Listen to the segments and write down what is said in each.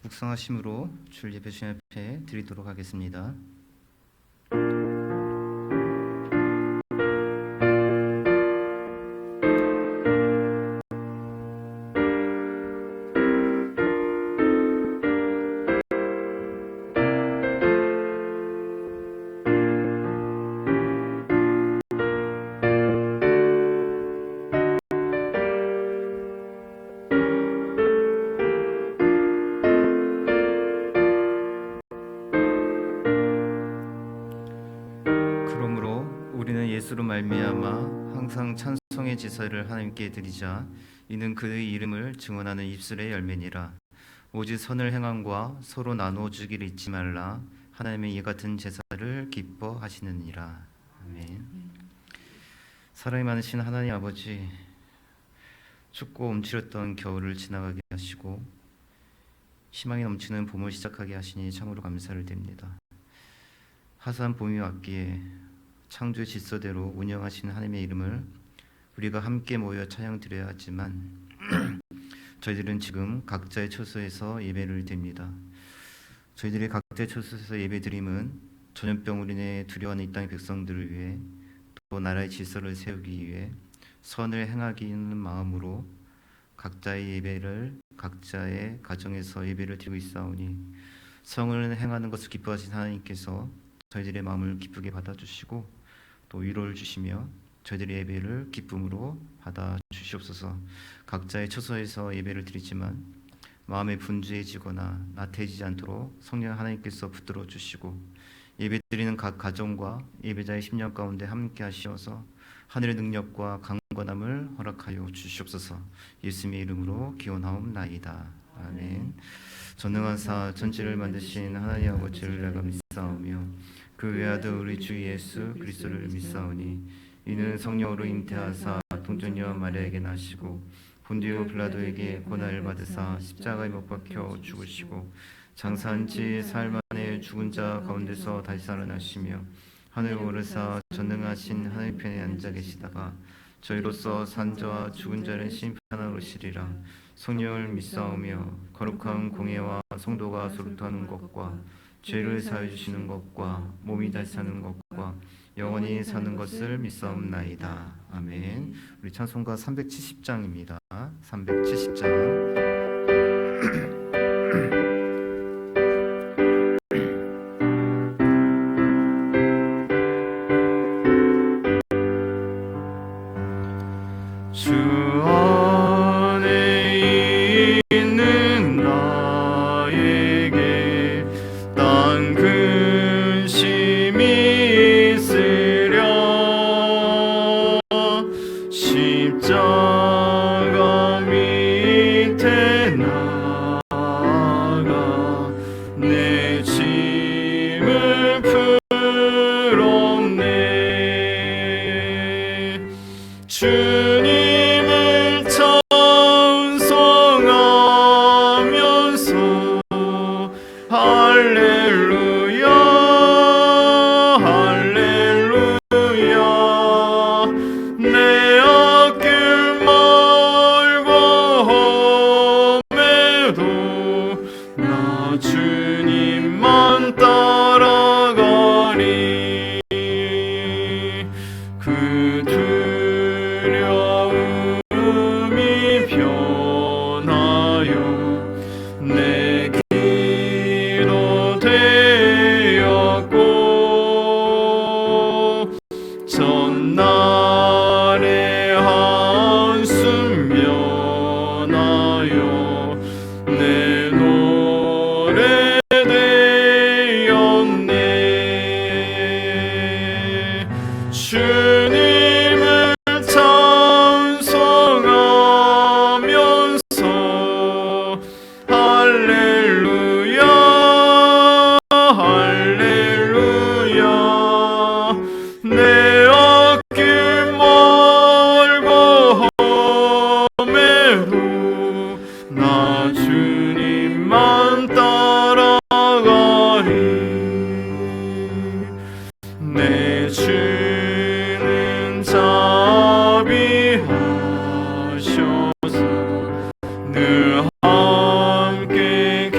묵상하심으로 주일 예배 주님 앞에 드리도록 하겠습니다. 그러므로 우리는 예수로 말미암아 항상 찬송의 제사를 하나님께 드리자. 이는 그의 이름을 증언하는 입술의 열매니라. 오직 선을 행함과 서로 나누어 주기를 잊지 말라. 하나님의 이 같은 제사를 기뻐하시느니라. 아멘. 사랑이 많으신 하나님 아버지, 춥고 움츠렸던 겨울을 지나가게 하시고 희망이 넘치는 봄을 시작하게 하시니 참으로 감사를 드립니다. 화사한 봄이 왔기에 창조의 질서대로 운영하시는 하나님의 이름을 우리가 함께 모여 찬양드려야 하지만 저희들은 지금 각자의 처소에서 예배를 드립니다. 저희들이 각자의 처소에서 예배드림은 전염병으로 인해 두려워하는 이 땅의 백성들을 위해, 또 나라의 질서를 세우기 위해 선을 행하기는 마음으로 각자의 예배를 각자의 가정에서 예배를 드리고 있사오니, 성을 행하는 것을 기뻐하신 하나님께서 저희들의 마음을 기쁘게 받아주시고 또 위로를 주시며 저희들의 예배를 기쁨으로 받아주시옵소서. 각자의 처소에서 예배를 드리지만 마음에 분주해지거나 나태해지지 않도록 성령 하나님께서 붙들어 주시고 예배 드리는 각 가정과 예배자의 심령 가운데 함께 하시어서 하늘의 능력과 강건함을 허락하여 주시옵소서. 예수님의 이름으로 기원하옵나이다. 아멘. 전능하사 천지를 만드신 하나님 아버지를 내가 믿사오며 그 외아들 우리 주 예수 그리스도를 믿사오니, 이는 성령으로 잉태하사 동정녀 마리아에게 나시고 본디오 빌라도에게 고난을 받으사 십자가에 못 박혀 죽으시고 장사한 지 사흘 만에 죽은 자 가운데서 다시 살아나시며 하늘 오르사 전능하신 하나님 편에 앉아 계시다가 저희로서 산 자와 죽은 자를 심판하러 오시리라. 성령을 믿사오며 거룩한 공예와 성도가 소로토하는 것과 죄를 사해 주시는 것과 몸이 다시 사는 것과 영원히 사는 것을 믿사옵나이다. 아멘. 우리 찬송가 370장입니다. 370장. 주님을 찬송하면서 할렐루야 할렐루야. 내 앞길 멀고 험해도 나 주님만 따라가리. 그 두려움이 변하여 내 기도 되었고, 전날의 한숨 면하여 내 노래 되었네. 주님을 찬송하면서 할렐루야 할렐루야. 내 앞길 멀고 험해도 나 주님만 따라가리. 내 주는 자비하셔서 늘 함께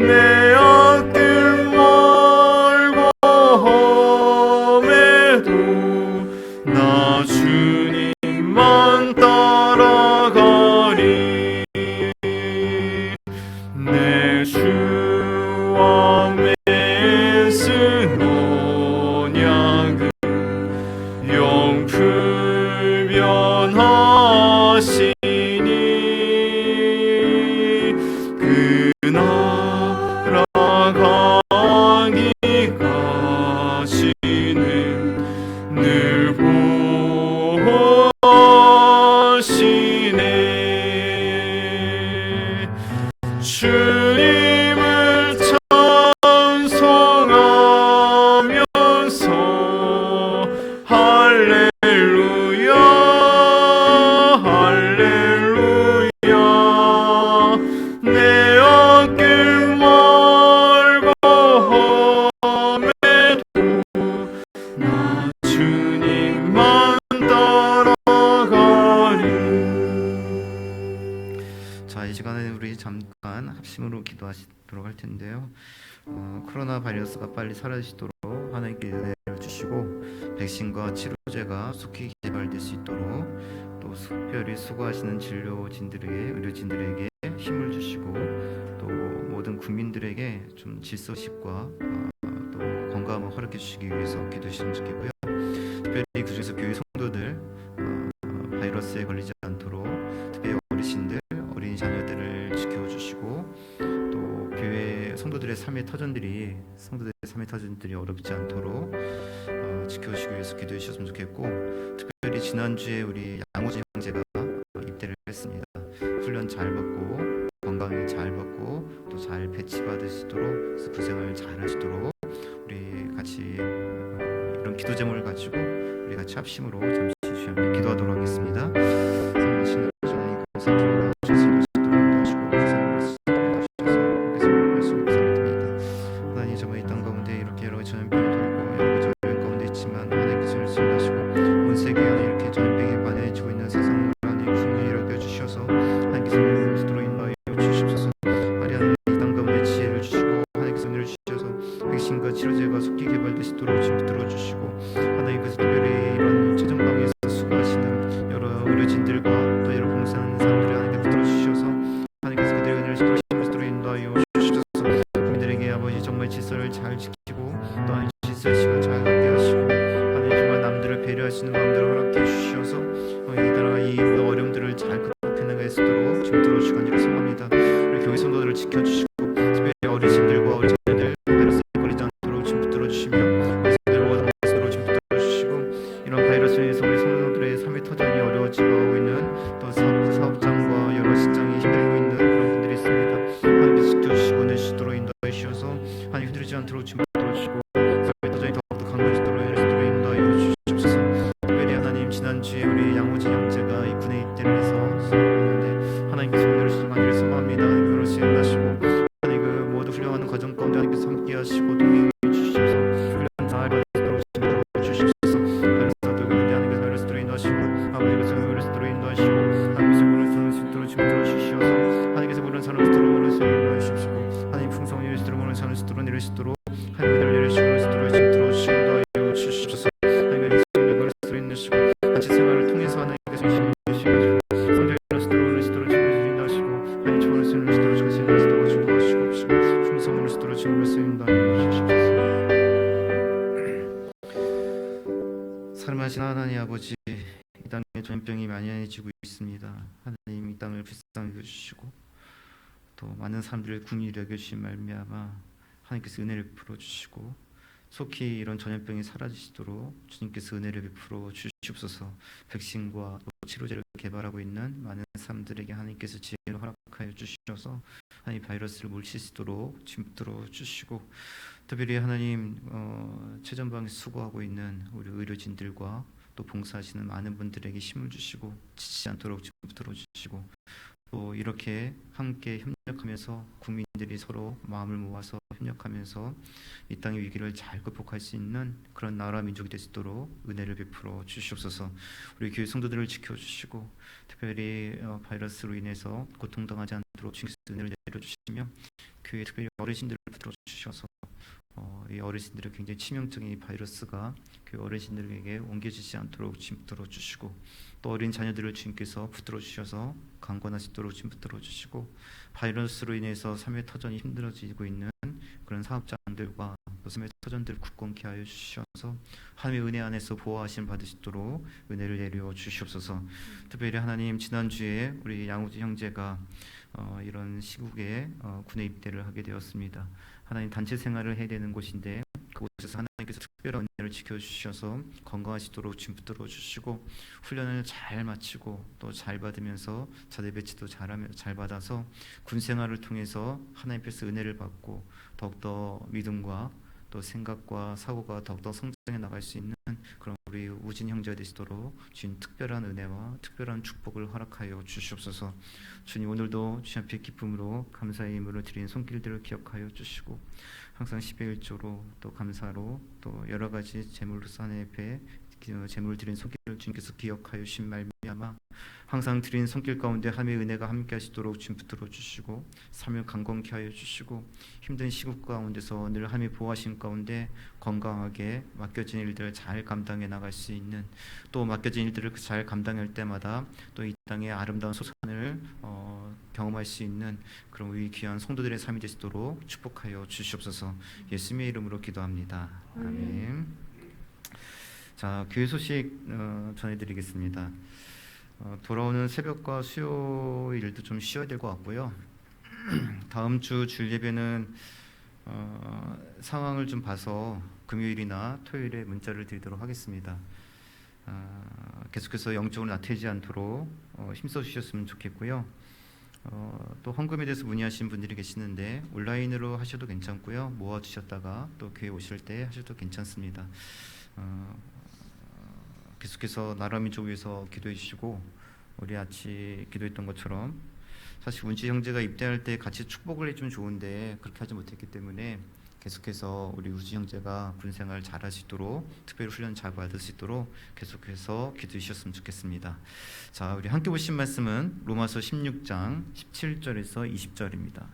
내 앞길 멀고 험해도 나 주님만 따라가리. 내 주와 맺은 언약은 영불변하시니 그 나라 가기까지는 늘 보시네. 주님을 찬송하면서 할렐루야 할렐루야. 내 앞길 멀고 험해도 나 주님만 따라가리. 자, 이 시간에 우리 잠깐 합심으로 기도하시도록 할 텐데요. 코로나 바이러스가 빨리 사라지도록 하나님께 은혜를 주시고 백신과 치료제가 속히 개발될 수 있도록 또 특별히 수고하시는 진료진들에게 의료진들에게 힘을 주시고 또 모든 국민들에게 좀 질서식과 또 건강을 허락해 주시기 위해서 기도하시면 좋겠고요. 특별히 그중에서 교회 성도들 바이러스에 걸리지 않도록 특별히 어르신들, 어린 자녀들을 지켜주시고 또 교회 성도들의 삶의 터전들이 어렵지 않도록 지켜주시기 위해서 기도해 주셨으면 좋겠고, 특별히 지난주에 우리 양호지 형제가 입대를 했습니다. 훈련 잘 받고 건강히 잘 받고 또 잘 배치받으시도록 부생활 잘 하시도록 우리 같이 이런 기도 제목을 가지고 우리 같이 합심으로 잠시 주여 기도하도록 하겠습니다. 성령님 하나님 감사드립니다. 하나님 정말 이 땅 가운데 이렇게 여러 전염병이 돌고 여러 전염병 가운데 있지만 하나님께서 말씀하시고 온 세계에 이렇게 전염병이 만연해지고 있는 세상을 하나님 분명히 여겨주셔서 하나님께서 스스로 인도하여 주시옵소서. 하나님 이 땅 가운데 지혜를 주시고 하나님께서 은혜를 주셔서 백신과 치료제가 속히 개발되시도록 지금 들어주시고 하나님께서 특별히 이런 최전방에서 수고하시는 여러 의료진들과 또 여러 봉사하는 사람들을 하나님께 붙들어 주셔서 하나님께서 그들의 은혜를 스스로 인도하여 주셔서 국민들에게 아버지 정말 질서를 잘 지키고 또 하나님 질서의 시간을 잘 갖게 하시고 하나님 정말 남들을 배려하시는 마음들을 허락해 주셔서 이 나라가 이 어려움들을 잘 극복해나갈 수 있도록 지금 들어주시고 간절히 소망합니다. 우리 교회 성도들을 지켜주시고 특별히 어르신들과 어린 자녀들 바이러스에 걸리지 않도록 지금 붙들어 주시며 어르신들과 어르신들로 지금 붙들어 주시고 이런 바이러스로 인해서 우리 성도들의 삶의 터전이 어려워지고 있는 또 사업장과 여러 직장이 힘들고 있는 그런 분들이 있습니다. 하나님께서 지켜주시고 내주시도록 인도해 주셔서 하나님 흔들리지 않도록 지금 붙들어 주시고 삶의 터전이 더욱더 강건해지도록 인도해 주시옵소서. 특별히 하나님 지난주에 우리 양호지 형제가 이 군에 입대를 해서 있는데 하나님께서 은혜를 주시고 간절히 소망합니다. 하나님으로 시행하시고 하나님 그 모두 훌륭한 과정 가운데 하나님께서 함께 하시고 동행해 주시옵소서. 훈련 잘 받으시도록 지금 주시옵소서. 바이러스도 그런데 하나님께서 바이러스로 인도하시고 아버지께서 바이러스로 인도하시고 하나님께서 모든 사람을 스스로 지금 들어주시어서 하나님께서 모든 사람을 스스로 인도하시옵시고 하나님 풍성을 스스로 모든 사람을 스스로 내리시도록 하나님을 내리시고 스스로 지금 들어주시고 인도하여 주시옵소서. 하나님의 성령을 스스로 인도하시고 같이 생활을 통해서 하나님께서 열심히 주시옵시고 성령을 스스로 인도하시고 하나님 초월을 스스로 인도하시고 주시옵시고 풍성을 스스로 지금 인도하여 주시옵소서. 사랑하신 하나님 아버지, 이 땅에 전염병이 만연해지고 있습니다. 하나님 이 땅을 불쌍히 여겨주시고 또 많은 사람들을 궁히 여겨주신 말미암아 하나님께서 은혜를 베풀어 주시고 속히 이런 전염병이 사라지시도록 주님께서 은혜를 베풀어 주시옵소서. 백신과 또 치료제를 개발하고 있는 많은 사람들에게 하나님께서 지혜를 허락하여 주셔서 하나님 바이러스를 물리칠 수 있도록 지금 붙들어 주시고 특별히 하나님 최전방에서 수고하고 있는 우리 의료진들과 또 봉사하시는 많은 분들에게 힘을 주시고 지치지 않도록 지금 붙들어 주시고 또 이렇게 함께 협력하면서 국민들이 서로 마음을 모아서 협력하면서 이 땅의 위기를 잘 극복할 수 있는 그런 나라 민족이 될 수 있도록 은혜를 베풀어 주시옵소서. 우리 교회 성도들을 지켜주시고 특별히 바이러스로 인해서 고통당하지 않도록 있도록 주님께서 은혜를 내려주시며 교회 특별히 어르신들을 붙들어 주셔서 이 어르신들의 굉장히 치명적인 이 바이러스가 교회 어르신들에게 옮겨지지 않도록 주님 붙들어 주시고, 또 어린 자녀들을 주님께서 붙들어 주셔서 강건하시도록 주님 붙들어 주시고, 바이러스로 인해서 삶의 터전이 힘들어지고 있는 그런 사업장들과 또 삶의 터전들 굳건케 하여 주셔서 하나님의 은혜 안에서 보호하심 받으시도록 은혜를 내려 주시옵소서. 특별히 하나님, 지난주에 우리 양우지 형제가 이런 시국에 군에 입대를 하게 되었습니다. 하나님, 단체 생활을 해야 되는 곳인데 그곳에서 하나님께서 특별한 은혜를 지켜주셔서 건강하시도록 주님 붙들어 주시고, 훈련을 잘 마치고 또 잘 받으면서 자대 배치도 잘 받아서 군 생활을 통해서 하나님께서 은혜를 받고 더욱더 믿음과 또 생각과 사고가 더욱더 성장해 나갈 수 있는 그런 우리 우진 형제가 되시도록 주님 특별한 은혜와 특별한 축복을 허락하여 주시옵소서. 주님, 오늘도 주님 앞에 기쁨으로 감사의 예물을 드린 손길들을 기억하여 주시고, 항상 10의 1조로 또 감사로 또 여러 가지 제물로서 하나님 앞에 제물 드린 손길을 주님께서 기억하여 주신 말미암아 항상 드린 손길 가운데 하나님의 은혜가 함께 하시도록 주님 붙들어 주시고, 삶을 강건케 하여 주시고, 힘든 시국 가운데서 늘 하나님의 보호하심 가운데 건강하게 맡겨진 일들을 잘 감당해 나갈 수 있는, 또 맡겨진 일들을 잘 감당할 때마다 또 이 땅의 아름다운 소산을 경험할 수 있는 그런 우리 귀한 성도들의 삶이 되시도록 축복하여 주시옵소서. 예수님의 이름으로 기도합니다. 아멘. 자, 교회 소식 전해드리겠습니다. 돌아오는 새벽과 수요일도 좀 쉬어야 될 것 같고요. 다음 주 주일 예배는 상황을 좀 봐서 금요일이나 토요일에 문자를 드리도록 하겠습니다. 계속해서 영적으로 나태하지 않도록 힘써 주셨으면 좋겠고요. 또 헌금에 대해서 문의하신 분들이 계시는데 온라인으로 하셔도 괜찮고요. 모아 주셨다가 또 교회 오실 때 하셔도 괜찮습니다. 계속해서 나라 민족 위해서 기도해 주시고, 우리 같이 기도했던 것처럼 사실 운지 형제가 입대할 때 같이 축복을 해주면 좋은데 그렇게 하지 못했기 때문에 계속해서 우리 우지 형제가 군생활 잘 하시도록, 특별히 훈련 잘 받을 수 있도록 계속해서 기도해 주셨으면 좋겠습니다. 자, 우리 함께 보신 말씀은 로마서 16장 17절에서 20절입니다.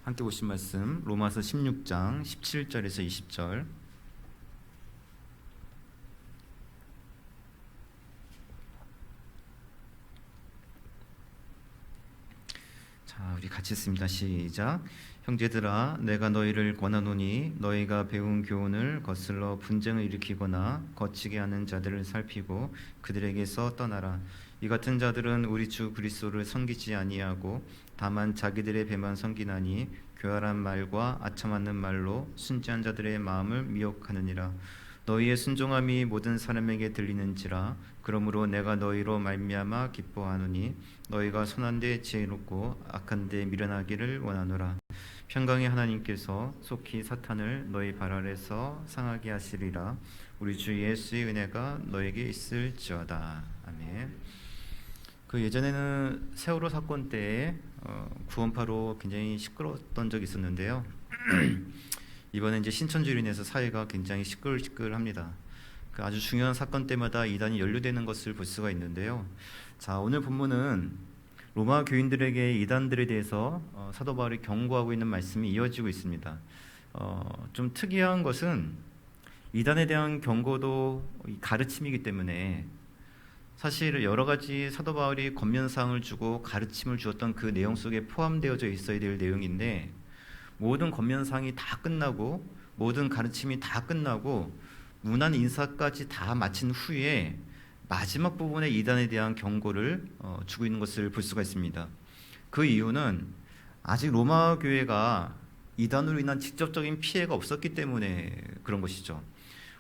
함께 보신 말씀 로마서 16장 17절에서 20절. 자, 우리 같이 읽습니다. 시작. 형제들아, 내가 너희를 권하노니 너희가 배운 교훈을 거슬러 분쟁을 일으키거나 거치게 하는 자들을 살피고 그들에게서 떠나라. 이 같은 자들은 우리 주 그리스도를 섬기지 아니하고 다만 자기들의 배만 섬기나니 교활한 말과 아첨하는 말로 순지한 자들의 마음을 미혹하느니라. 너희의 순종함이 모든 사람에게 들리는지라. 그러므로 내가 너희로 말미암아 기뻐하노니 너희가 선한 데 지혜롭고 악한 데 미련하기를 원하노라. 평강의 하나님께서 속히 사탄을 너희 발 아래서 상하게 하시리라. 우리 주 예수의 은혜가 너에게 있을지어다. 아멘. 예전에는 세월호 사건 때 구원파로 굉장히 시끄러웠던 적이 있었는데요. 이번에 이제 신천지로 인해서 사회가 굉장히 시끌시끌합니다. 아주 중요한 사건 때마다 이단이 연루되는 것을 볼 수가 있는데요. 자, 오늘 본문은 로마 교인들에게 이단들에 대해서 사도 바울이 경고하고 있는 말씀이 이어지고 있습니다. 좀 특이한 것은 이단에 대한 경고도 가르침이기 때문에 사실 여러 가지 사도 바울이 권면사항을 주고 가르침을 주었던 그 내용 속에 포함되어져 있어야 될 내용인데, 모든 권면사항이 다 끝나고 모든 가르침이 다 끝나고 문안 인사까지 다 마친 후에 마지막 부분에 이단에 대한 경고를 주고 있는 것을 볼 수가 있습니다. 그 이유는 아직 로마 교회가 이단으로 인한 직접적인 피해가 없었기 때문에 그런 것이죠.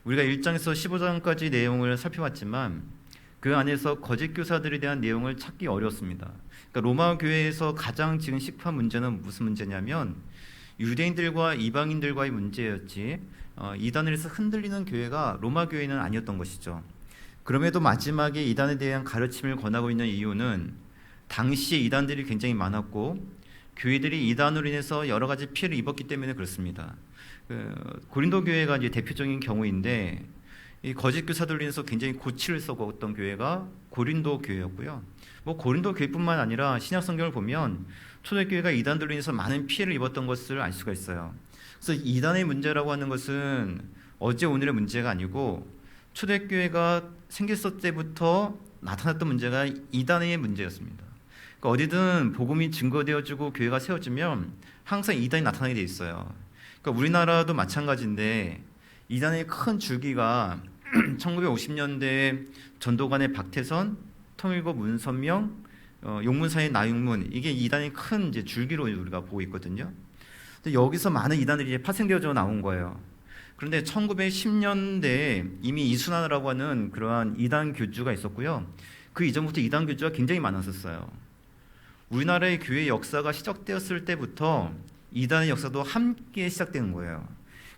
우리가 1장에서 15장까지 내용을 살펴봤지만 그 안에서 거짓 교사들에 대한 내용을 찾기 어렵습니다. 그러니까 로마 교회에서 가장 지금 시급한 문제는 무슨 문제냐면 유대인들과 이방인들과의 문제였지, 이단을 해서 흔들리는 교회가 로마 교회는 아니었던 것이죠. 그럼에도 마지막에 이단에 대한 가르침을 권하고 있는 이유는 당시에 이단들이 굉장히 많았고 교회들이 이단으로 인해서 여러 가지 피해를 입었기 때문에 그렇습니다. 고린도 교회가 이제 대표적인 경우인데, 이 거짓 교사들로 인해서 굉장히 고치를 썩었던 교회가 고린도 교회였고요. 뭐 고린도 교회뿐만 아니라 신약 성경을 보면 초대교회가 이단들로 인해서 많은 피해를 입었던 것을 알 수가 있어요. 그래서 이단의 문제라고 하는 것은 어제 오늘의 문제가 아니고 초대교회가 생겼을 때부터 나타났던 문제가 이단의 문제였습니다. 그러니까 어디든 복음이 증거되어지고 교회가 세워지면 항상 이단이 나타나게 돼 있어요. 그러니까 우리나라도 마찬가지인데 이단의 큰 줄기가 1950년대에 전도관의 박태선, 통일고 문선명, 용문사의 나육문, 이게 이단의 큰 이제 줄기로 우리가 보고 있거든요. 근데 여기서 많은 이단들이 이제 파생되어져 나온 거예요. 그런데 1910년대에 이미 이순환이라고 하는 그러한 이단 교주가 있었고요. 그 이전부터 이단 교주가 굉장히 많았었어요. 우리나라의 교회 역사가 시작되었을 때부터 이단의 역사도 함께 시작된 거예요.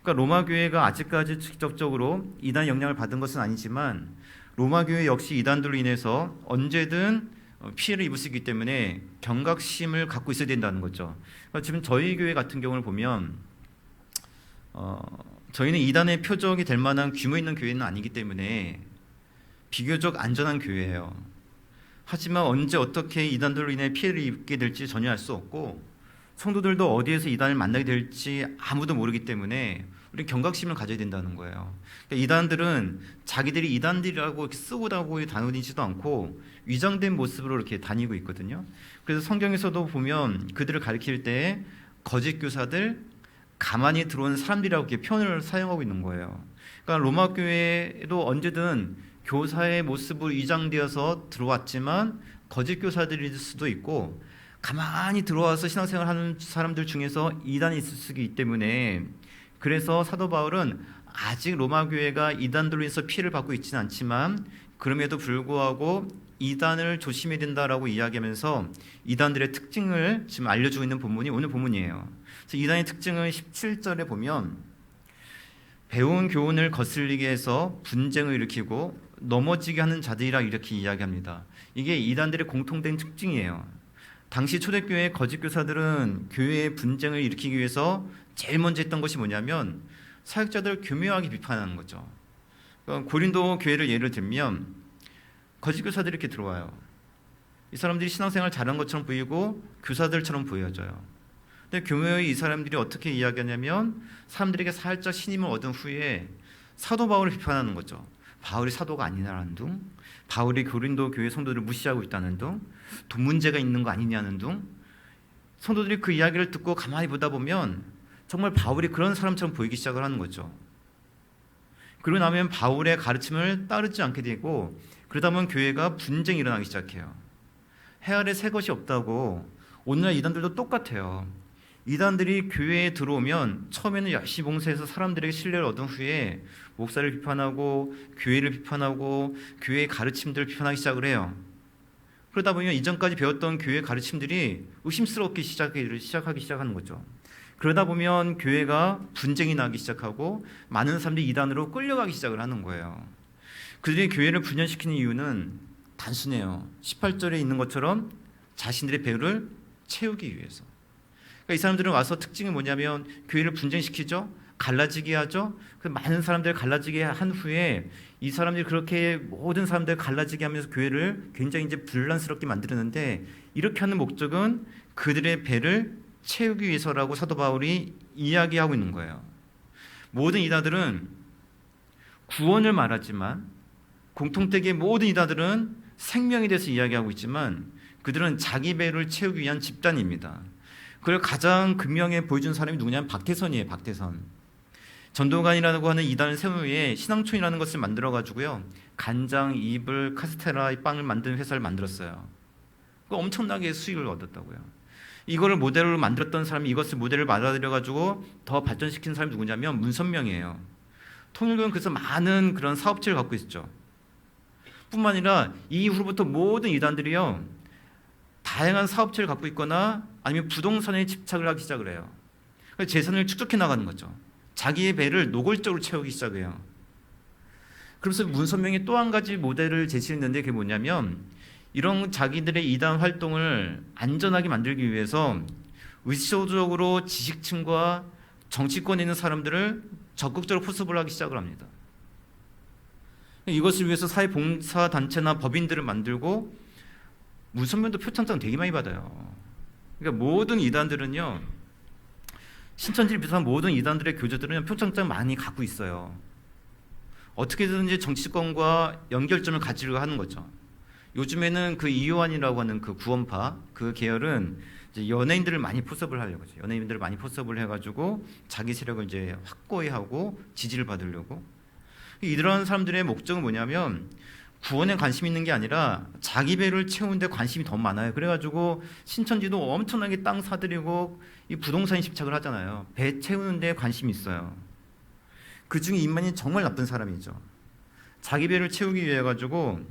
그러니까 로마 교회가 아직까지 직접적으로 이단 영향을 받은 것은 아니지만 로마 교회 역시 이단들로 인해서 언제든 피해를 입을 수 있기 때문에 경각심을 갖고 있어야 된다는 거죠. 그러니까 지금 저희 교회 같은 경우를 보면 저희는 이단의 표적이 될 만한 규모 있는 교회는 아니기 때문에 비교적 안전한 교회예요. 하지만 언제 어떻게 이단들로 인해 피해를 입게 될지 전혀 알 수 없고 성도들도 어디에서 이단을 만나게 될지 아무도 모르기 때문에 우리 경각심을 가져야 된다는 거예요. 그러니까 이단들은 자기들이 이단들이라고 이렇게 쓰고 다니지도 않고 위장된 모습으로 이렇게 다니고 있거든요. 그래서 성경에서도 보면 그들을 가리킬 때 거짓 교사들, 가만히 들어온 사람들이라고 이렇게 표현을 사용하고 있는 거예요. 그러니까 로마 교회도 언제든 교사의 모습으로 위장되어서 들어왔지만 거짓 교사들일 수도 있고 가만히 들어와서 신앙생활하는 사람들 중에서 이단이 있을 수 있기 때문에 그래서 사도 바울은 아직 로마 교회가 이단들로 인해서 피해를 받고 있지는 않지만 그럼에도 불구하고 이단을 조심해야 된다라고 이야기하면서 이단들의 특징을 지금 알려주고 있는 본문이 오늘 본문이에요. 그래서 이단의 특징은 17절에 보면 배운 교훈을 거슬리게 해서 분쟁을 일으키고 넘어지게 하는 자들이라 이렇게 이야기합니다. 이게 이단들의 공통된 특징이에요. 당시 초대교회의 거짓 교사들은 교회의 분쟁을 일으키기 위해서 제일 먼저 했던 것이 뭐냐면 사역자들을 교묘하게 비판하는 거죠. 그러니까 고린도 교회를 예를 들면 거짓 교사들이 이렇게 들어와요. 이 사람들이 신앙생활 잘한 것처럼 보이고 교사들처럼 보여져요. 근데 교묘히 이 사람들이 어떻게 이야기하냐면 사람들에게 살짝 신임을 얻은 후에 사도 바울을 비판하는 거죠. 바울이 사도가 아니라는 둥, 바울이 고린도 교회 성도들을 무시하고 있다는 둥, 돈 문제가 있는 거 아니냐는 둥. 성도들이 그 이야기를 듣고 가만히 보다 보면 정말 바울이 그런 사람처럼 보이기 시작을 하는 거죠. 그러고 나면 바울의 가르침을 따르지 않게 되고 그러다 보면 교회가 분쟁이 일어나기 시작해요. 해 아래 새 것이 없다고 오늘날 이단들도 똑같아요. 이단들이 교회에 들어오면 처음에는 열심히 봉사해서 사람들에게 신뢰를 얻은 후에 목사를 비판하고 교회를 비판하고 교회의 가르침들을 비판하기 시작을 해요. 그러다 보면 이전까지 배웠던 교회 가르침들이 의심스럽게 시작하기 시작하는 거죠. 그러다 보면 교회가 분쟁이 나기 시작하고 많은 사람들이 이단으로 끌려가기 시작을 하는 거예요. 그들이 교회를 분열시키는 이유는 단순해요. 18절에 있는 것처럼 자신들의 배를 채우기 위해서. 그러니까 이 사람들은 와서 특징이 뭐냐면 교회를 분쟁시키죠. 갈라지게 하죠. 그 많은 사람들을 갈라지게 한 후에 이 사람들이 그렇게 모든 사람들을 갈라지게 하면서 교회를 굉장히 이제 분란스럽게 만드는데 이렇게 하는 목적은 그들의 배를 채우기 위해서라고 사도 바울이 이야기하고 있는 거예요. 모든 이단들은 구원을 말하지만 공통되게 모든 이단들은 생명에 대해서 이야기하고 있지만 그들은 자기 배를 채우기 위한 집단입니다. 그걸 가장 극명하게 보여준 사람이 누구냐면 박태선이에요. 박태선. 전도관이라고 하는 이단을 세운 후에 신앙촌이라는 것을 만들어가지고요. 간장, 이불, 카스테라 빵을 만드는 회사를 만들었어요. 엄청나게 수익을 얻었다고요. 이거를 모델로 만들었던 사람이 이것을 모델을 받아들여가지고 더 발전시킨 사람이 누구냐면 문선명이에요. 통일교는 그래서 많은 그런 사업체를 갖고 있었죠. 뿐만 아니라 이후로부터 모든 이단들이요. 다양한 사업체를 갖고 있거나 아니면 부동산에 집착을 하기 시작을 해요. 그래서 재산을 축적해 나가는 거죠. 자기의 배를 노골적으로 채우기 시작해요. 그래서 문선명이 또 한 가지 모델을 제시했는데 그게 뭐냐면 이런 자기들의 이단 활동을 안전하게 만들기 위해서 의식적으로 지식층과 정치권에 있는 사람들을 적극적으로 포섭을 하기 시작을 합니다. 이것을 위해서 사회봉사단체나 법인들을 만들고 문선면도 표창장 되게 많이 받아요. 그러니까 모든 이단들은요, 신천지를 비롯한 모든 이단들의 교주들은 표창장 많이 갖고 있어요. 어떻게든지 정치권과 연결점을 가지려고 하는 거죠. 요즘에는 그 이요한이라고 하는 그 구원파 그 계열은 이제 연예인들을 많이 포섭을 하려고 하죠. 연예인들을 많이 포섭을 해가지고 자기 세력을 이제 확고히 하고 지지를 받으려고. 이러한 사람들의 목적은 뭐냐면 구원에 관심 있는 게 아니라 자기 배를 채우는데 관심이 더 많아요. 그래가지고 신천지도 엄청나게 땅 사들이고 이 부동산에 집착을 하잖아요. 배 채우는데 관심이 있어요. 그 중에 임만이 정말 나쁜 사람이죠. 자기 배를 채우기 위해 가지고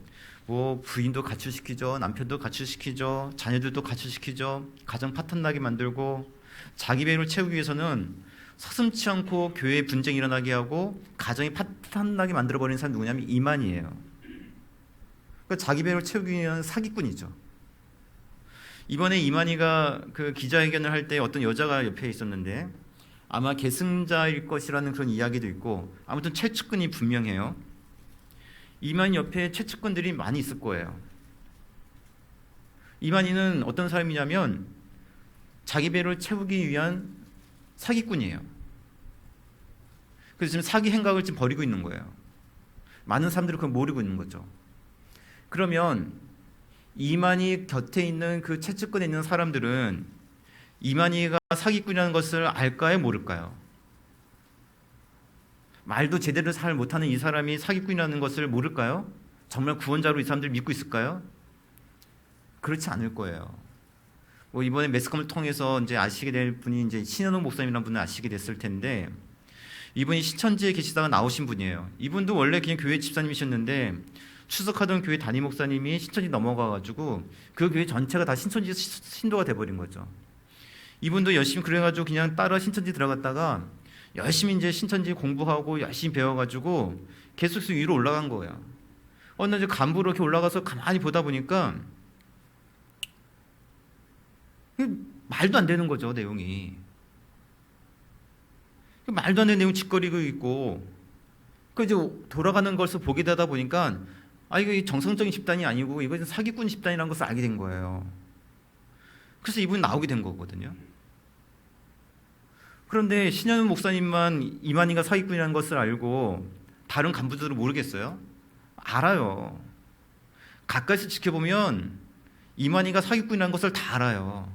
뭐 부인도 가출시키죠, 남편도 가출시키죠, 자녀들도 가출시키죠, 가정 파탄나게 만들고 자기 배를 채우기 위해서는 서슴지 않고 교회에 분쟁이 일어나게 하고 가정이 파탄나게 만들어버리는 사람이 누구냐면 이만이에요. 그러니까 자기 배를 채우기 위한 사기꾼이죠. 이번에 이만희가 그 기자회견을 할 때 어떤 여자가 옆에 있었는데 아마 계승자일 것이라는 그런 이야기도 있고 아무튼 최측근이 분명해요. 이만희 옆에 최측근들이 많이 있을 거예요. 이만희는 어떤 사람이냐면 자기 배를 채우기 위한 사기꾼이에요. 그래서 지금 사기 행각을 지금 벌이고 있는 거예요. 많은 사람들이 그걸 모르고 있는 거죠. 그러면 이만희 곁에 있는 그 최측근에 있는 사람들은 이만희가 사기꾼이라는 것을 알까요? 모를까요? 말도 제대로 잘 못하는 이 사람이 사기꾼이라는 것을 모를까요? 정말 구원자로 이 사람들 믿고 있을까요? 그렇지 않을 거예요. 뭐 이번에 매스컴을 통해서 이제 아시게 될 분이 이제 신현옥 목사님이라는 분을 아시게 됐을 텐데 이분이 신천지에 계시다가 나오신 분이에요. 이분도 원래 그냥 교회 집사님이셨는데 추석하던 교회 담임 목사님이 신천지 넘어가가지고 그 교회 전체가 다 신천지 신도가 돼버린 거죠. 이분도 열심히 그래가지고 그냥 따라 신천지 들어갔다가 열심히 이제 신천지 공부하고 열심히 배워가지고 계속 위로 올라간 거예요. 어느 날 이제 간부로 이렇게 올라가서 가만히 보다 보니까 말도 안 되는 거죠, 내용이. 말도 안 되는 내용 짓거리고 있고, 그 이제 돌아가는 것을 보게 되다 보니까 이거 정상적인 집단이 아니고 이거 사기꾼 집단이라는 것을 알게 된 거예요. 그래서 이분이 나오게 된 거거든요. 그런데 신현우 목사님만 이만희가 사기꾼이라는 것을 알고 다른 간부들은 모르겠어요? 알아요. 가까이서 지켜보면 이만희가 사기꾼이라는 것을 다 알아요.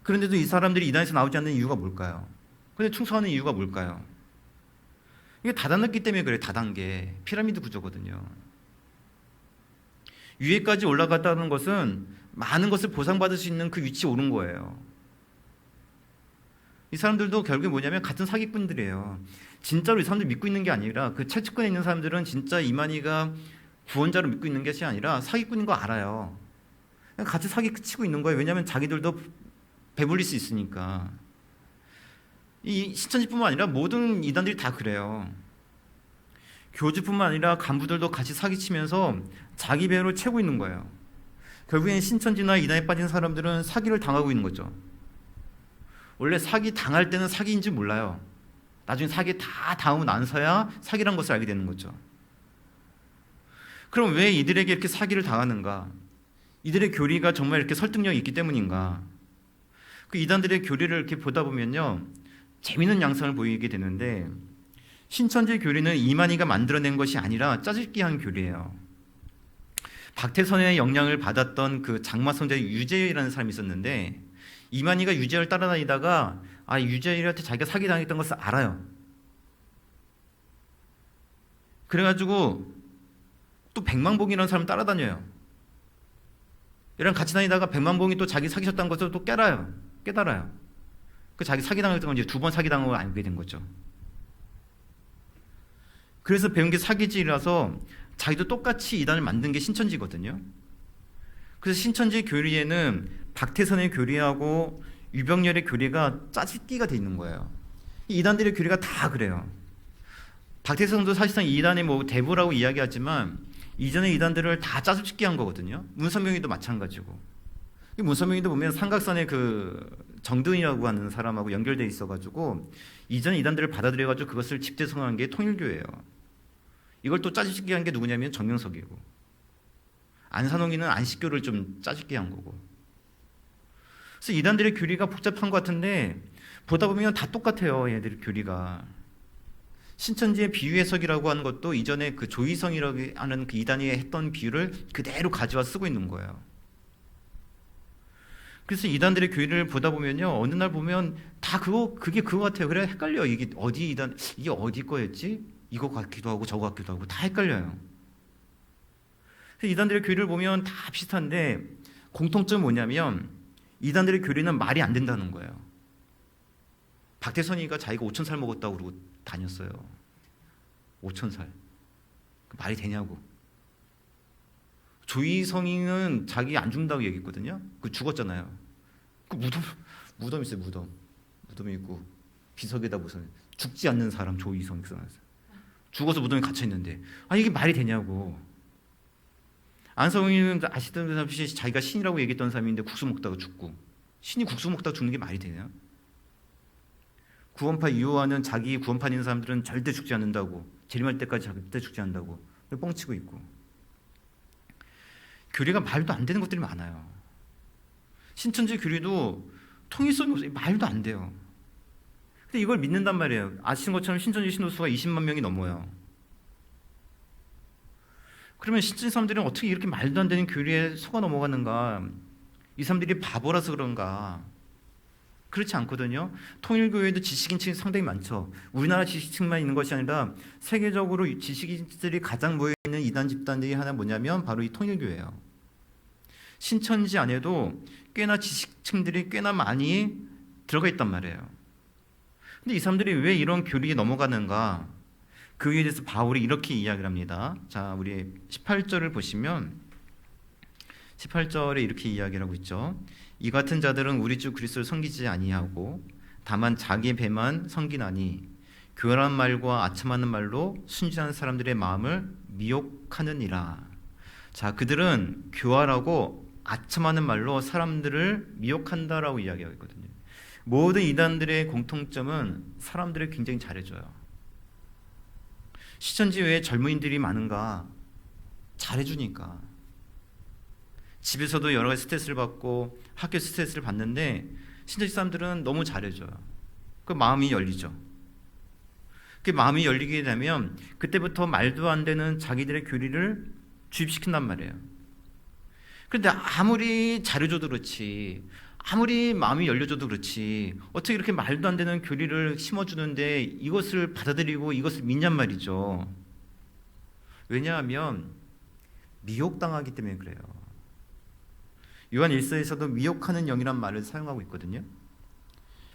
그런데도 이 사람들이 이단에서 나오지 않는 이유가 뭘까요? 근데 충성하는 이유가 뭘까요? 이게 다단계 때문에 그래요. 다단계 피라미드 구조거든요. 위에까지 올라갔다는 것은 많은 것을 보상받을 수 있는 그 위치에 오른 거예요. 이 사람들도 결국에 뭐냐면 같은 사기꾼들이에요. 진짜로 이 사람들 믿고 있는 게 아니라 그 최측근에 있는 사람들은 진짜 이만희가 구원자로 믿고 있는 것이 아니라 사기꾼인 거 알아요. 같이 사기 치고 있는 거예요. 왜냐하면 자기들도 배불릴 수 있으니까. 이 신천지뿐만 아니라 모든 이단들이 다 그래요. 교주뿐만 아니라 간부들도 같이 사기치면서 자기 배를 채고 있는 거예요. 결국엔 신천지나 이단에 빠진 사람들은 사기를 당하고 있는 거죠. 원래 사기 당할 때는 사기인지 몰라요. 나중에 사기 다 당하고 나서야 사기란 것을 알게 되는 거죠. 그럼 왜 이들에게 이렇게 사기를 당하는가? 이들의 교리가 정말 이렇게 설득력이 있기 때문인가? 그 이단들의 교리를 이렇게 보다 보면요, 재미있는 양상을 보이게 되는데 신천지 교리는 이만희가 만들어낸 것이 아니라 짜집기한 교리예요. 박태선의 영향을 받았던 그 장마성자 유재열이라는 사람이 있었는데 이만희가 유재열 따라다니다가 유재열한테 자기가 사기당했던 것을 알아요. 그래가지고 또 백만봉이라는 사람 따라다녀요. 얘랑 같이 다니다가 백만봉이 또 자기 사기쳤다는 것을 또 깨달아요. 그 자기 사기당했던 건 이제 2번 사기당한 걸 알게 된 거죠. 그래서 배운 게 사기질이라서 자기도 똑같이 이단을 만든 게 신천지거든요. 그래서 신천지 교리에는 박태선의 교리하고 유병열의 교리가 짜집기가 돼 있는 거예요. 이 이단들의 교리가 다 그래요. 박태선도 사실상 이 이단의 뭐 대부라고 이야기하지만 이전의 이단들을 다 짜집기한 거거든요. 문선명이도 마찬가지고. 이 문선명이도 보면 삼각선의 그 정든이라고 하는 사람하고 연결돼 있어가지고 이전 이단들을 받아들여가지고 그것을 집대성한 게 통일교예요. 이걸 또 짜집게 한 게 누구냐면 정명석이고, 안산홍이는 안식교를 좀 짜집게 한 거고. 그래서 이단들의 교리가 복잡한 것 같은데 보다 보면 다 똑같아요. 얘들의 교리가. 신천지의 비유 해석이라고 하는 것도 이전에 그 조이성이라고 하는 그 이단이 했던 비유를 그대로 가져와 쓰고 있는 거예요. 그래서 이단들의 교리를 보다 보면요, 어느 날 보면 다 그게 그거 같아요. 그래 헷갈려. 이게 어디 이단, 이게 어디 거였지? 이거 같기도 하고 저거 같기도 하고 다 헷갈려요. 그래서 이단들의 교리를 보면 다 비슷한데 공통점은 뭐냐면 이단들의 교리는 말이 안 된다는 거예요. 박태선이가 자기가 5,000살 먹었다고 그러고 다녔어요. 5,000살. 말이 되냐고. 조이성이는 자기 안 죽는다고 얘기했거든요. 그 죽었잖아요. 그 무덤 있어요. 무덤이 있고 비석에다 무슨 죽지 않는 사람 조이성 죽어서 무덤에 갇혀 있는데 이게 말이 되냐고. 안성이는 아시다시피 자기가 신이라고 얘기했던 사람인데 국수 먹다가 죽고, 신이 국수 먹다가 죽는 게 말이 되냐? 구원파 이호와는 자기 구원파 있는 사람들은 절대 죽지 않는다고, 재림할 때까지 절대 죽지 않는다고 뻥치고 있고, 교리가 말도 안 되는 것들이 많아요. 신천지 교리도 통일성이 없어요. 말도 안 돼요. 근데 이걸 믿는단 말이에요. 아시는 것처럼 신천지 신도수가 20만 명이 넘어요. 그러면 신천지 사람들은 어떻게 이렇게 말도 안 되는 교리에 속아 넘어가는가? 이 사람들이 바보라서 그런가? 그렇지 않거든요. 통일교회도 지식인층이 상당히 많죠. 우리나라 지식층만 있는 것이 아니라 세계적으로 지식인들이 가장 모여있는 이단 집단들이 하나 뭐냐면 바로 이 통일교회예요. 신천지 안에도 꽤나 지식층들이 꽤나 많이 들어가 있단 말이에요. 근데 이 사람들이 왜 이런 교리에 넘어가는가? 그에 대해서 바울이 이렇게 이야기를 합니다. 자, 우리 18절을 보시면 18절에 이렇게 이야기를 하고 있죠. 이 같은 자들은 우리 주 그리스도를 섬기지 아니하고 다만 자기 배만 섬기나니 교활한 말과 아첨하는 말로 순진한 사람들의 마음을 미혹하느니라. 자, 그들은 교활하고 아첨하는 말로 사람들을 미혹한다라고 이야기하고 있거든요. 모든 이단들의 공통점은 사람들을 굉장히 잘해줘요. 신천지 왜 젊은이들이 많은가? 잘해주니까. 집에서도 여러 가지 스트레스를 받고 학교 스트레스를 받는데 신천지 사람들은 너무 잘해줘요. 그 마음이 열리죠. 그 마음이 열리게 되면 그때부터 말도 안 되는 자기들의 교리를 주입시킨단 말이에요. 그런데 아무리 잘해줘도 그렇지, 아무리 마음이 열려줘도 그렇지, 어떻게 이렇게 말도 안 되는 교리를 심어주는데 이것을 받아들이고 이것을 믿냔 말이죠. 왜냐하면 미혹당하기 때문에 그래요. 요한 1서에서도 미혹하는 영이란 말을 사용하고 있거든요.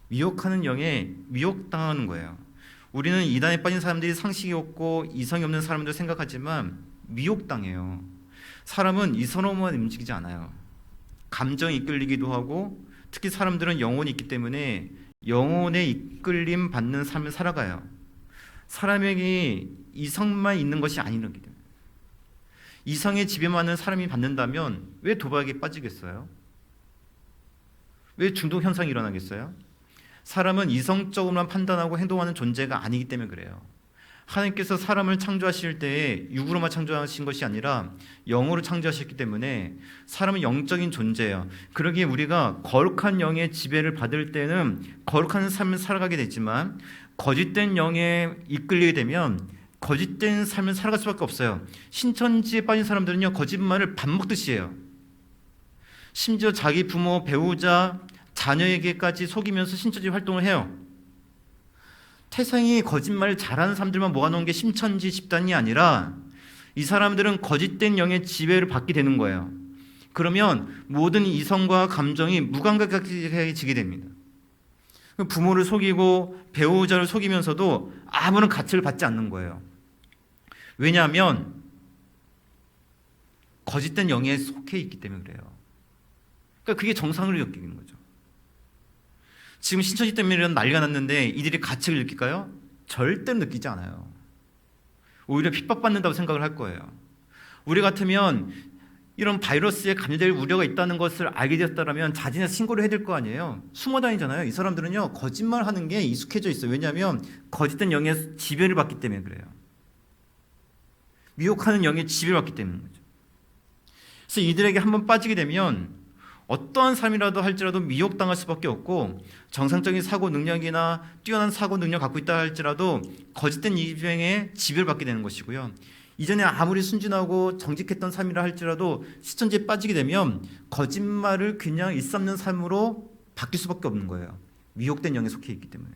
미혹하는 영에 미혹당하는 거예요. 우리는 이단에 빠진 사람들이 상식이 없고 이성이 없는 사람들 생각하지만 미혹당해요. 사람은 이성으로만 움직이지 않아요. 감정이 이끌리기도 하고, 특히 사람들은 영혼이 있기 때문에 영혼의 이끌림 받는 삶을 살아가요. 사람에게 이성만 있는 것이 아니기 때문에. 이성의 지배만은 사람이 받는다면 왜 도박에 빠지겠어요? 왜 중독 현상이 일어나겠어요? 사람은 이성적으로만 판단하고 행동하는 존재가 아니기 때문에 그래요. 하나님께서 사람을 창조하실 때에 육으로만 창조하신 것이 아니라 영으로 창조하셨기 때문에 사람은 영적인 존재예요. 그러기에 우리가 거룩한 영의 지배를 받을 때는 거룩한 삶을 살아가게 되지만 거짓된 영에 이끌리게 되면 거짓된 삶을 살아갈 수밖에 없어요. 신천지에 빠진 사람들은요, 거짓말을 밥 먹듯이 해요. 심지어 자기 부모, 배우자, 자녀에게까지 속이면서 신천지 활동을 해요. 태생이 거짓말을 잘하는 사람들만 모아놓은 게 신천지 집단이 아니라 이 사람들은 거짓된 영의 지배를 받게 되는 거예요. 그러면 모든 이성과 감정이 무감각해지게 됩니다. 부모를 속이고 배우자를 속이면서도 아무런 가치를 받지 않는 거예요. 왜냐하면 거짓된 영에 속해 있기 때문에 그래요. 그러니까 그게 정상으로 여기는 거죠. 지금 신천지 때문에 이런 난리가 났는데 이들이 가치를 느낄까요? 절대로 느끼지 않아요. 오히려 핍박받는다고 생각을 할 거예요. 우리 같으면 이런 바이러스에 감염될 우려가 있다는 것을 알게 되었다면 자진해서 신고를 해야 될 거 아니에요. 숨어 다니잖아요. 이 사람들은요, 거짓말하는 게 익숙해져 있어요. 왜냐하면 거짓된 영의 지배를 받기 때문에 그래요. 미혹하는 영에 지배받기 때문인 거죠. 그래서 이들에게 한번 빠지게 되면 어떠한 삶이라도 할지라도 미혹당할 수밖에 없고, 정상적인 사고 능력이나 뛰어난 사고 능력 갖고 있다 할지라도 거짓된 이병에 지배를 받게 되는 것이고요. 이전에 아무리 순진하고 정직했던 삶이라 할지라도 시천지에 빠지게 되면 거짓말을 그냥 일삼는 삶으로 바뀔 수밖에 없는 거예요. 미혹된 영에 속해 있기 때문에.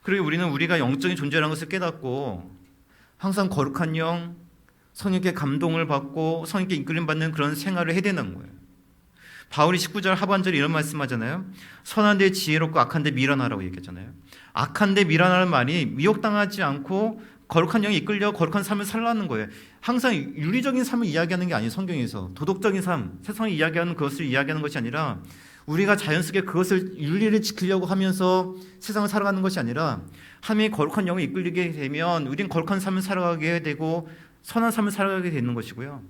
그리고 우리는 우리가 영적인 존재라는 것을 깨닫고 항상 거룩한 영, 성령께 감동을 받고 성령께 이끌림받는 그런 생활을 해야 되는 거예요. 바울이 19절 하반절에 이런 말씀하잖아요. 선한 데 지혜롭고 악한 데 미련하라고 얘기했잖아요. 악한 데 미련하는 말이 미혹당하지 않고 거룩한 영에 이끌려 거룩한 삶을 살라는 거예요. 항상 윤리적인 삶을 이야기하는 게 아니에요. 성경에서 도덕적인 삶, 세상이 이야기하는 그것을 이야기하는 것이 아니라 우리가 자연스럽게 그것을 윤리를 지키려고 하면서 세상을 살아가는 것이 아니라 하나님의 거룩한 영에 이끌리게 되면 우리는 거룩한 삶을 살아가게 되고 선한 삶을 살아가게 되는 것이고요.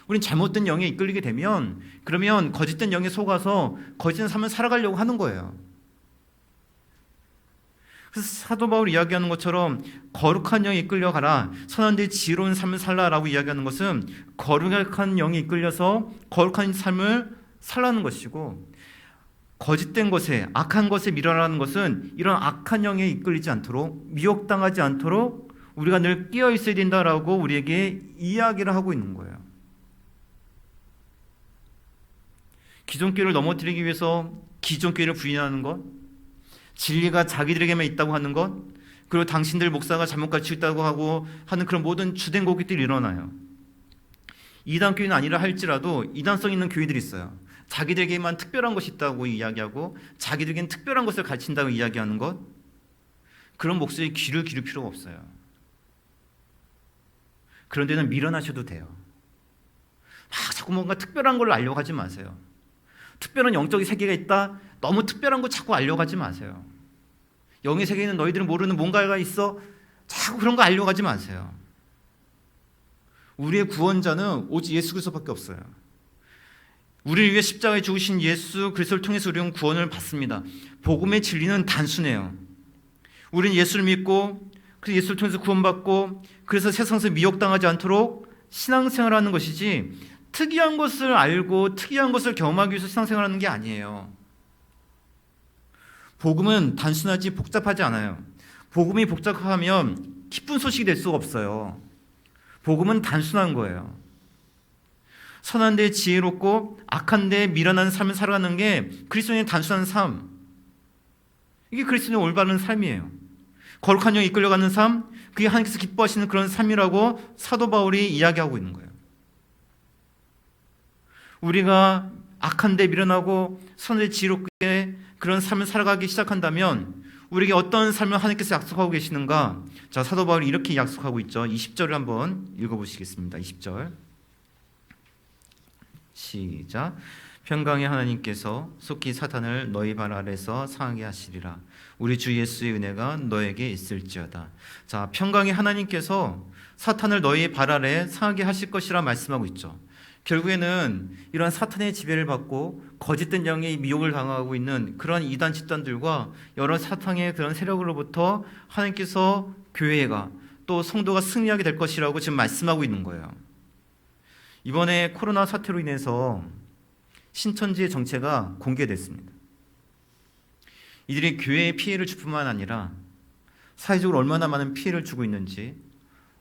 우리는 잘못된 영에 이끌리게 되면 그러면 거짓된 영에 속아서 거짓된 삶을 살아가려고 하는 거예요. 그래서 사도 바울이 이야기하는 것처럼 거룩한 영에 이끌려 가라, 선한 데 지혜로운 삶을 살라라고 이야기하는 것은 거룩한 영에 이끌려서 거룩한 삶을 살라는 것이고, 거짓된 것에 악한 것에 밀어라는 것은 이런 악한 영에 이끌리지 않도록 미혹당하지 않도록 우리가 늘 끼어 있어야 된다라고 우리에게 이야기를 하고 있는 거예요. 기존 교회를 넘어뜨리기 위해서 기존 교회를 부인하는 것, 진리가 자기들에게만 있다고 하는 것, 그리고 당신들 목사가 잘못 가르치고 있다고 하고 하는 그런 모든 주된 고객들이 일어나요. 이단 교회는 아니라 할지라도 이단성 있는 교회들이 있어요. 자기들에게만 특별한 것이 있다고 이야기하고 자기들에게는 특별한 것을 가르친다고 이야기하는 것, 그런 목소리에 귀를 기울 필요가 없어요. 그런 데는 밀어나셔도 돼요. 자꾸 뭔가 특별한 걸 알려고 하지 마세요. 특별한 영적인 세계가 있다, 너무 특별한 거 자꾸 알려고 하지 마세요. 영의 세계에는 너희들은 모르는 뭔가가 있어, 자꾸 그런 거 알려고 하지 마세요. 우리의 구원자는 오직 예수 그리스도밖에 없어요. 우리를 위해 십자가에 죽으신 예수 그리스도를 통해서 우리는 구원을 받습니다. 복음의 진리는 단순해요. 우리는 예수를 믿고 그 예수를 통해서 구원받고 그래서 세상에서 미혹당하지 않도록 신앙생활하는 것이지, 특이한 것을 알고 특이한 것을 경험하기 위해서 신앙생활하는 게 아니에요. 복음은 단순하지 복잡하지 않아요. 복음이 복잡하면 기쁜 소식이 될 수가 없어요. 복음은 단순한 거예요. 선한 데 지혜롭고 악한 데 미련한 삶을 살아가는 게 그리스도인의 단순한 삶, 이게 그리스도인의 올바른 삶이에요. 거룩한 영에 이끌려가는 삶, 그게 하나님께서 기뻐하시는 그런 삶이라고 사도 바울이 이야기하고 있는 거예요. 우리가 악한 데 미련하고 선한 데 지혜롭게 그런 삶을 살아가기 시작한다면 우리에게 어떤 삶을 하나님께서 약속하고 계시는가? 자, 사도 바울이 이렇게 약속하고 있죠. 20절을 한번 읽어보시겠습니다. 20절 시작. 평강의 하나님께서 속히 사탄을 너희 발 아래서 상하게 하시리라. 우리 주 예수의 은혜가 너에게 있을지어다. 자, 평강의 하나님께서 사탄을 너희 발 아래 상하게 하실 것이라 말씀하고 있죠. 결국에는 이러한 사탄의 지배를 받고 거짓된 영의 미혹을 당하고 있는 그런 이단 집단들과 여러 사탄의 그런 세력으로부터 하나님께서 교회가 또 성도가 승리하게 될 것이라고 지금 말씀하고 있는 거예요. 이번에 코로나 사태로 인해서 신천지의 정체가 공개됐습니다. 이들이 교회에 피해를 줄 뿐만 아니라 사회적으로 얼마나 많은 피해를 주고 있는지,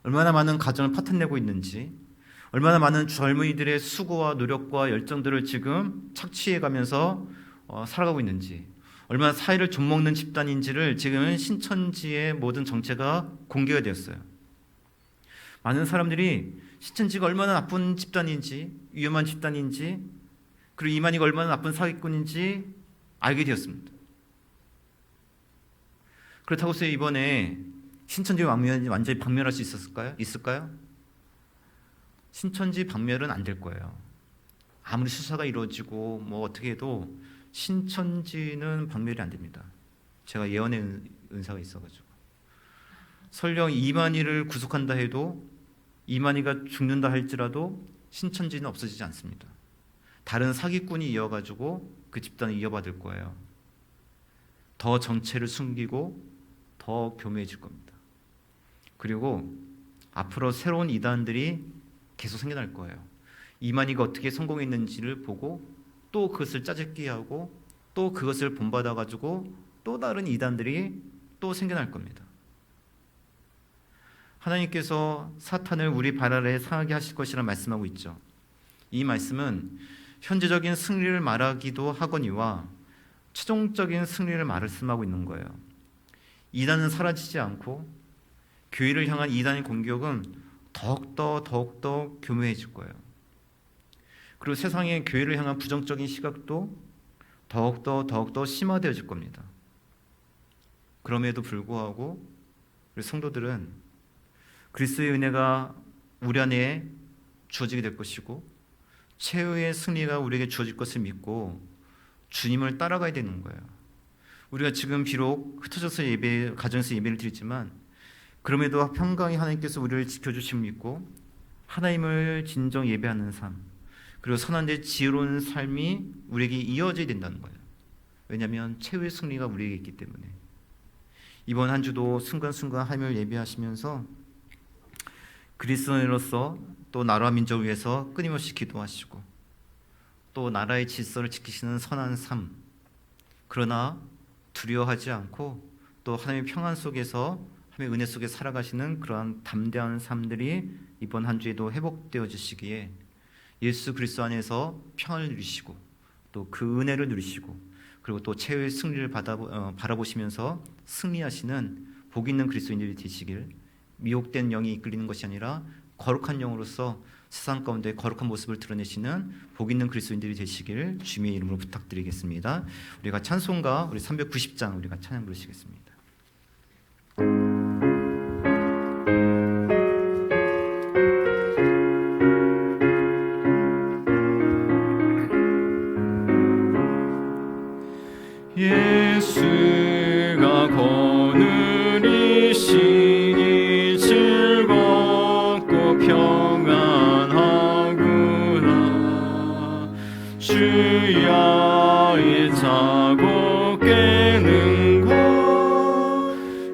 얼마나 많은 가정을 파탄내고 있는지, 얼마나 많은 젊은이들의 수고와 노력과 열정들을 지금 착취해가면서 살아가고 있는지, 얼마나 사회를 좀먹는 집단인지를 지금 신천지의 모든 정체가 공개가 되었어요. 많은 사람들이 신천지가 얼마나 나쁜 집단인지, 위험한 집단인지, 그리고 이만희가 얼마나 나쁜 사기꾼인지 알게 되었습니다. 그렇다고 해서 이번에 신천지 완전히 박멸할 수 있을까요? 신천지 박멸은 안 될 거예요. 아무리 수사가 이루어지고 뭐 어떻게 해도 신천지는 박멸이 안 됩니다. 제가 예언의 은사가 있어가지고, 설령 이만희를 구속한다 해도, 이만희가 죽는다 할지라도 신천지는 없어지지 않습니다. 다른 사기꾼이 이어가지고 그 집단을 이어받을 거예요. 더 정체를 숨기고 더 교묘해질 겁니다. 그리고 앞으로 새로운 이단들이 계속 생겨날 거예요. 이만희가 어떻게 성공했는지를 보고 또 그것을 짜집기 하고 또 그것을 본받아 가지고 또 다른 이단들이 또 생겨날 겁니다. 하나님께서 사탄을 우리 발 아래 상하게 하실 것이라 말씀하고 있죠. 이 말씀은 현재적인 승리를 말하기도 하거니와 최종적인 승리를 말씀하고 있는 거예요. 이단은 사라지지 않고 교회를 향한 이단의 공격은 더욱더 교묘해질 거예요. 그리고 세상의 교회를 향한 부정적인 시각도 더욱더 심화되어질 겁니다. 그럼에도 불구하고 우리 성도들은 그리스도의 은혜가 우리 안에 주어지게 될 것이고 최후의 승리가 우리에게 주어질 것을 믿고 주님을 따라가야 되는 거예요. 우리가 지금 비록 흩어져서 가정에서 예배를 드리지만 그럼에도 평강히 하나님께서 우리를 지켜주심을 믿고 하나님을 진정 예배하는 삶, 그리고 선한데 지혜로운 삶이 우리에게 이어져야 된다는 거예요. 왜냐하면 최후의 승리가 우리에게 있기 때문에. 이번 한 주도 순간순간 하나님을 예배하시면서 그리스도인으로서 또 나라와 민족을 위해서 끊임없이 기도하시고 또 나라의 질서를 지키시는 선한 삶, 그러나 두려워하지 않고 또 하나님의 평안 속에서 하나님의 은혜 속에 살아가시는 그러한 담대한 삶들이 이번 한 주에도 회복되어지시기에 예수 그리스도 안에서 평안을 누리시고 또 그 은혜를 누리시고 그리고 또 최후의 승리를 바라보시면서 승리하시는 복 있는 그리스도인들이 되시길, 미혹된 영이 이끌리는 것이 아니라 거룩한 영으로서 세상 가운데 거룩한 모습을 드러내시는 복 있는 그리스도인들이 되시길 주님의 이름으로 부탁드리겠습니다. 우리가 찬송가 우리 390장 우리가 찬양 부르시겠습니다. 예수가 거느리시니 즐겁고 평안하구나. 주야의 자고 깨는 곳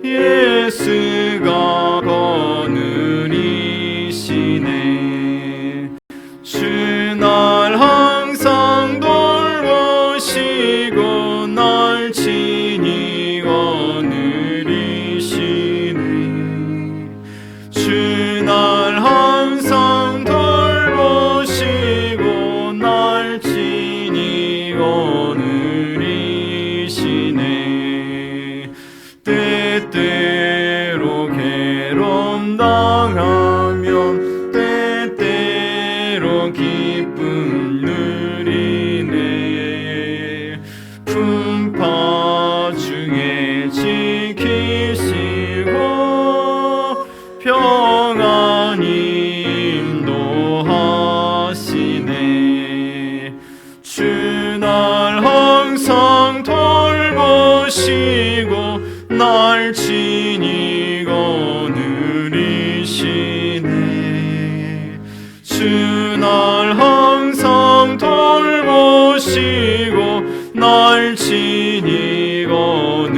예수가 거느리시네. 주 날 항상 돌보시고 날 친히 거느리시네. 주 날 항상 돌보시고 날 친히 거느리시네. 때때로 괴로움 당하면 때때로 기쁨 누리네. 풍파 중에 지키시고 평안히 인도하시네. 주 날 항상 돌보시고 날 친히 거느리시네. 주 날 항상 돌보시고 날 친히 거느리시네.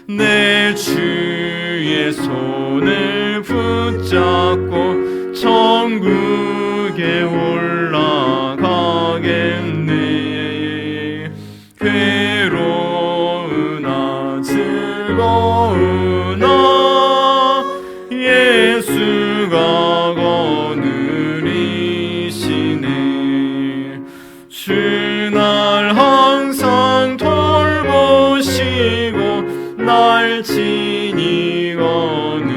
내 주의 손을 붙잡고 천국에 올라가겠네. 괴로우나 즐거우나 예수가 거느리시네. 주 날 항상 돌보시고 날 친히 거느리시네.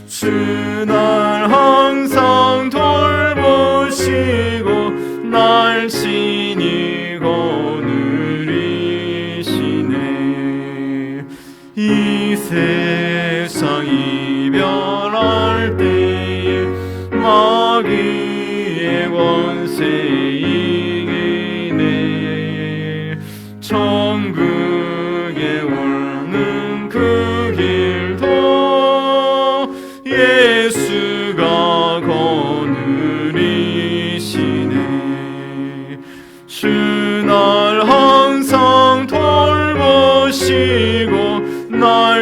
주 날 항상 돌보시고 날 친히 거느리시네. 이 세상 이별할 때에 마귀의 권세 이기네. 천국에 오는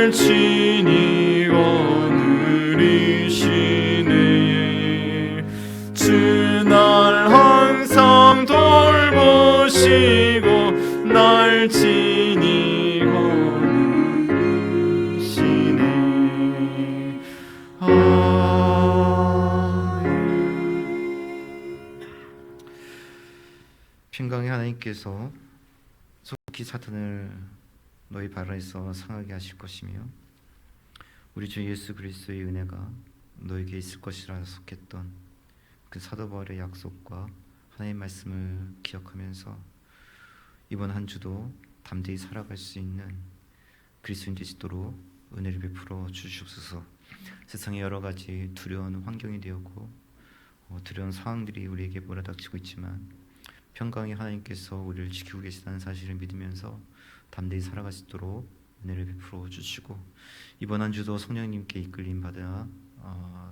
날 친히 거느리시네 주 날 항상 돌보시고 날 친히 거느리시네 평강의 하나님께서 속히 사탄을 너희 발 아래서 상하게 하실 것이며 우리 주 예수 그리스도의 은혜가 너에게 있을 것이라 속했던 그 사도 바울의 약속과 하나님의 말씀을 기억하면서 이번 한 주도 담대히 살아갈 수 있는 그리스도인 되시도록 은혜를 베풀어 주시옵소서. 세상에 여러 가지 두려운 환경이 되었고 두려운 상황들이 우리에게 몰아닥치고 있지만 평강의 하나님께서 우리를 지키고 계시다는 사실을 믿으면서 담대히 살아갈 수 있도록 은혜를 베풀어 주시고 이번 한 주도 성령님께 이끌림 받아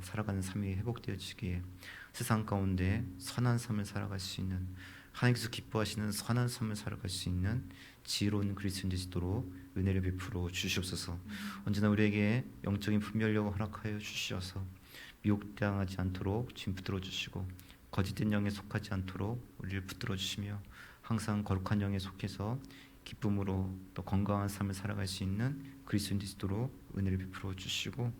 살아가는 삶이 회복되어지기에 세상 가운데 선한 삶을 살아갈 수 있는 하나님께서 기뻐하시는 선한 삶을 살아갈 수 있는 지혜로운 그리스도인 되시도록 은혜를 베풀어 주시옵소서. 언제나 우리에게 영적인 분별력을 허락하여 주시어서 미혹당하지 않도록 주님 붙들어 주시고 거짓된 영에 속하지 않도록 우리를 붙들어 주시며 항상 거룩한 영에 속해서 기쁨으로 또 건강한 삶을 살아갈 수 있는 그리스도인 되시도록 은혜를 베풀어 주시고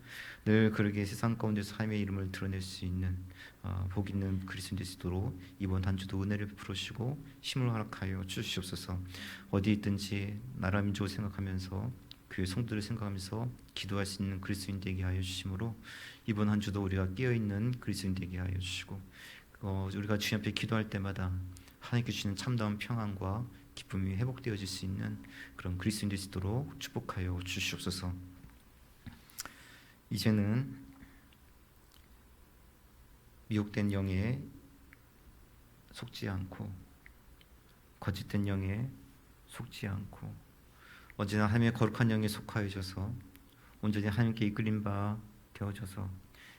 늘 그러게 세상 가운데서 하나님의 이름을 드러낼 수 있는 복 있는 그리스도인 되시도록 이번 한 주도 은혜를 베풀어 주시고 힘을 허락하여 주시옵소서. 어디 있든지 나라 민족을 생각하면서 교회 성도들을 생각하면서 기도할 수 있는 그리스도인 되게 하여 주심으로 이번 한 주도 우리가 깨어있는 그리스도인 되게 하여 주시고 우리가 주님 앞에 기도할 때마다 하나님께 주시는 참다운 평안과 기쁨이 회복되어질 수 있는 그런 그리스도인 되시도록 축복하여 주시옵소서. 이제는 미혹된 영에 속지 않고 거짓된 영에 속지 않고 언제나 하나님의 거룩한 영에 속하여져서 온전히 하나님께 이끌림 바 되어져서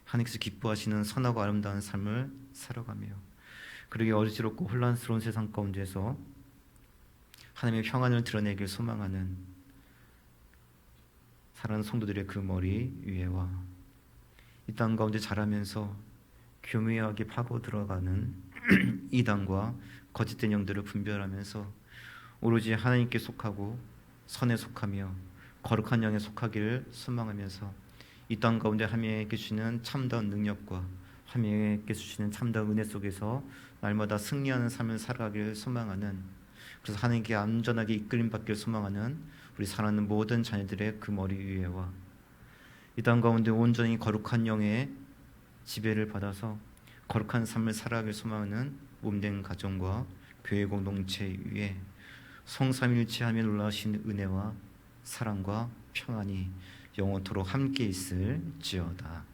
하나님께서 기뻐하시는 선하고 아름다운 삶을 살아가며 그러게 어지럽고 혼란스러운 세상 가운데서 하나님의 평안을 드러내길 소망하는 사랑하는 성도들의 그 머리 위에와 이 땅 가운데 자라면서 교묘하게 파고 들어가는 이단과 거짓된 영들을 분별하면서 오로지 하나님께 속하고 선에 속하며 거룩한 영에 속하기를 소망하면서 이 땅 가운데 하나님께 주시는 참다운 능력과 하나님께 주시는 참다운 은혜 속에서 날마다 승리하는 삶을 살아가기를 소망하는 그래서 하나님께 안전하게 이끌림 받기를 소망하는 우리 사랑하는 모든 자녀들의 그 머리 위에와 이 땅 가운데 온전히 거룩한 영의 지배를 받아서 거룩한 삶을 살아가길 소망하는 몸된 가정과 교회 공동체 위에 성삼일체하며 놀라우신 은혜와 사랑과 평안이 영원토록 함께 있을지어다.